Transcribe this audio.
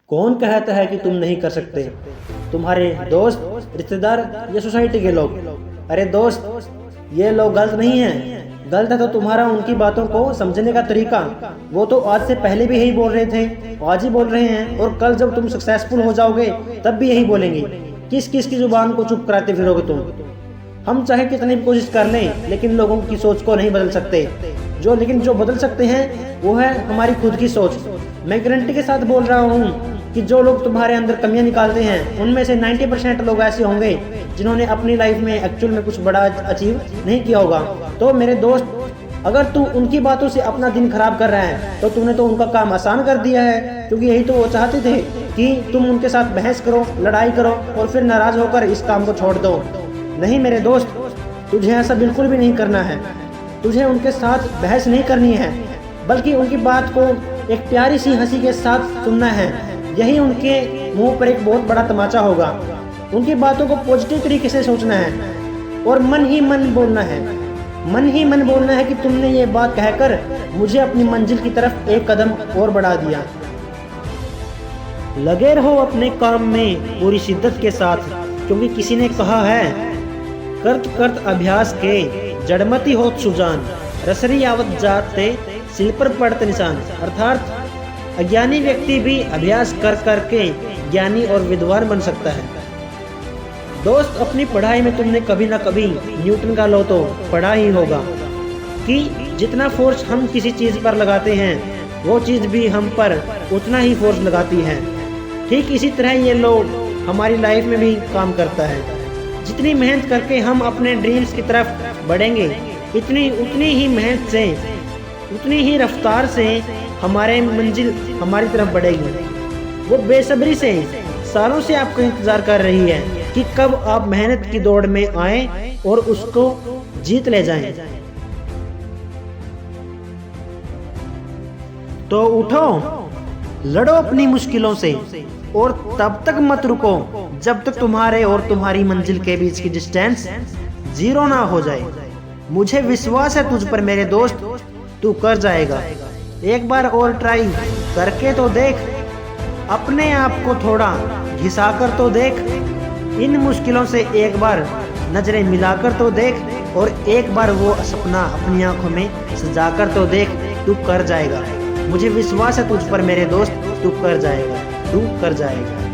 कौन कहता है कि तुम नहीं कर सकते? तुम्हारे दोस्त, रिश्तेदार या सोसाइटी के लोग? अरे दोस्त, ये लोग गलत नहीं हैं। गलत है तो तुम्हारा उनकी बातों को समझने का तरीका। वो तो आज से पहले भी यही बोल रहे थे, आज ही बोल रहे हैं, और कल जब तुम सक्सेसफुल हो जाओगे तब भी यही बोलेंगे। किस किस की जुबान को चुप कराते फिरोगे तुम? हम चाहे कितनी भी कोशिश कर लें, लेकिन लोगों की सोच को नहीं बदल सकते। लेकिन जो बदल सकते हैं वो है हमारी खुद की सोच। मैं गारंटी के साथ बोल रहा हूँ कि जो लोग तुम्हारे अंदर कमियां निकालते हैं, उनमें से 90% लोग ऐसे होंगे जिन्होंने अपनी लाइफ में एक्चुअल में कुछ बड़ा अचीव नहीं किया होगा। तो मेरे दोस्त, अगर तू उनकी बातों से अपना दिन खराब कर रहा है तो तूने तो उनका काम आसान कर दिया है, क्योंकि यही तो वो चाहते थे कि तुम उनके साथ बहस करो, लड़ाई करो और फिर नाराज होकर इस काम को छोड़ दो। नहीं मेरे दोस्त, तुझे ऐसा बिल्कुल भी नहीं करना है। तुझे उनके साथ बहस नहीं करनी है, बल्कि उनकी बात को एक प्यारी सी हंसी के साथ सुनना है। यही उनके मुंह पर एक बहुत बड़ा तमाचा होगा। उनकी बातों को पॉजिटिव तरीके से सोचना है और मन ही मन बोलना है। मन ही मन बोलना है कि तुमने ये बात कहकर मुझे अपनी मंजिल की तरफ एक कदम और बढ़ा दिया। लगे रहो अपने काम में पूरी शिद्दत के साथ, क्योंकि किसी ने कहा है, करत करत अभ्यास के जड़मती होत सुजान, रसरी आवत जाते सिल पर पड़त निशान। अर्थात अज्ञानी व्यक्ति भी अभ्यास कर करके ज्ञानी और विद्वान बन सकता है। दोस्त, अपनी पढ़ाई में तुमने कभी ना कभी न्यूटन का लॉ तो पढ़ा ही होगा कि जितना फोर्स हम किसी चीज़ पर लगाते हैं वो चीज़ भी हम पर उतना ही फोर्स लगाती है। ठीक इसी तरह ये लॉ हमारी लाइफ में भी काम करता है। जितनी मेहनत करके हम अपने ड्रीम्स की तरफ बढ़ेंगे, उतनी ही मेहनत से, उतनी ही रफ्तार से हमारे मंजिल हमारी तरफ बढ़ेगी। वो बेसब्री से सालों से आपका इंतजार कर रही है कि कब आप मेहनत की दौड़ में आएं और उसको जीत ले जाएं। तो उठो, लड़ो अपनी मुश्किलों से और तब तक मत रुको जब तक तुम्हारे और तुम्हारी मंजिल के बीच की डिस्टेंस 0 ना हो जाए। मुझे विश्वास है तुझ पर मेरे दोस्त, तू कर जाएगा। एक बार और ट्राई करके तो देख, अपने आप को थोड़ा घिसाकर तो देख, इन मुश्किलों से एक बार नजरें मिलाकर तो देख और एक बार वो सपना अपनी आंखों में सजाकर तो देख। तू कर जाएगा। मुझे विश्वास है तुझ पर मेरे दोस्त, तू कर जाएगा, तू कर जाएगा।